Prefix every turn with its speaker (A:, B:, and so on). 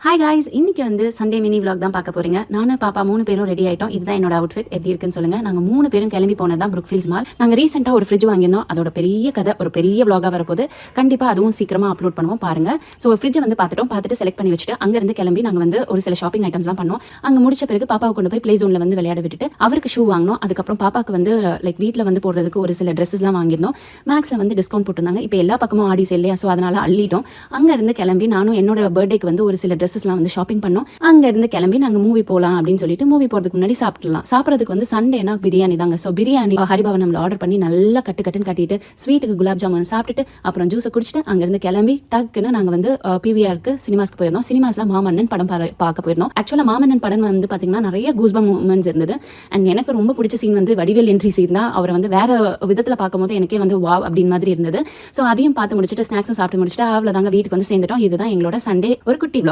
A: Hi guys, இன்னைக்கு வந்து Sunday mini vlog தான் பார்க்க போறீங்க. நானும் பாப்பா 3 பேரும் ரெடி ஆயிட்டோம். இதுதான் என்னோட அவுட்ஃபிட். எப்படி இருக்குன்னு சொல்லுங்க. நாங்க 3 பேரும் கிளம்பி போனதான் புரூக்ஃபீல்ட்ஸ் மால். நாங்க ரீசெண்டா ஒரு ஃப்ரிட்ஜ் வாங்கியிருந்தோம். அதோட பெரிய கதை, ஒரு பெரிய விளாகா வரப்போது. கண்டிப்பா அதுவும் சீக்கிரமா அப்லோட் பண்ணுவோம், பாருங்க. ஸோ ஃப்ரிட்ஜை வந்து பார்த்துட்டு செலக்ட் பண்ணி வச்சுட்டு அங்க இருந்து கிளம்பி நாங்க வந்து ஒரு சில ஷாப்பிங் ஐட்டம்ஸ் தான் பண்ணோம். அங்க முடிச்ச பிறகு பாப்பாவை கொண்டு போய் பிளே ஜோன்ல வந்து விளையாட விட்டுட்டு அவருக்கு ஷூ வாங்கணும். அதுக்கப்புறம் பாப்பாக்கு வந்து லைக் வீட்டில் வந்து போடுறதுக்கு ஒரு சில ட்ரெஸ்ஸஸ்லாம் வாங்கியிருந்தோம். மேக்ஸ்ல வந்து டிஸ்கவுண்ட் போட்டிருந்தாங்க. இப்போ எல்லா பக்கமும் ஆடிஸ் இல்லையா, ஸோ அதனால அள்ளிட்டோம். அங்க இருந்து கிளம்பி நானும் என்னோட பர்த்டேக்கு வந்து ஒரு சில ட்ரெஸ்ஸஸ்லாம் வந்து ஷாப்பிங் அங்க இருந்து கிளம்பி நாங்க மூவி போலாம் அப்படின்னு சொல்லிட்டு மூவி போறதுக்கு முன்னாடி சாப்பிடலாம். சாப்பிடறதுக்கு வந்து சண்டேனா பிரியாணி தாங்க. சோ பிரியாணி ஹரிபவன்ல ஆர்டர் பண்ணி நல்லா கட்டுன்னு கட்டிட்டு ஸ்வீட்டுக்கு குலாப் ஜாமுன் சாப்பிட்டுட்டு அப்புறம் ஜூஸை குடிச்சிட்டு அங்க இருந்து கிளம்பி டக்குன்னு நாங்க வந்து பிவிஆருக்கு சினிமாஸ்க்கு போயிருந்தோம். சினிமாஸ்ல மாமன்னன் படம் பார்க்க போயிருந்தோம். ஆக்சுவலா மாமன்னன் படம் வந்து பாத்தீங்கன்னா நிறைய கூஸ்பம் மூமெண்ட்ஸ் இருந்தது. அண்ட் எனக்கு ரொம்ப பிடிச்ச சீன் வந்து வடிவேல் என்ட்ரி சீன் தான். அவரை வந்து வேற விதத்துல பார்க்கும்போது எனக்கே வந்து வாவ் அப்படின்னு மாதிரி இருந்தது. சோ அதையும் பார்த்து முடிச்சுட்டு ஸ்நாக்ஸும் சாப்பிட்டு முடிச்சுட்டு அவ்வளவுதாங்க வீட்டுக்கு வந்து சேர்ந்துட்டோம். இதுதான் எங்களோட சண்டே ஒரு குட்டி vlog.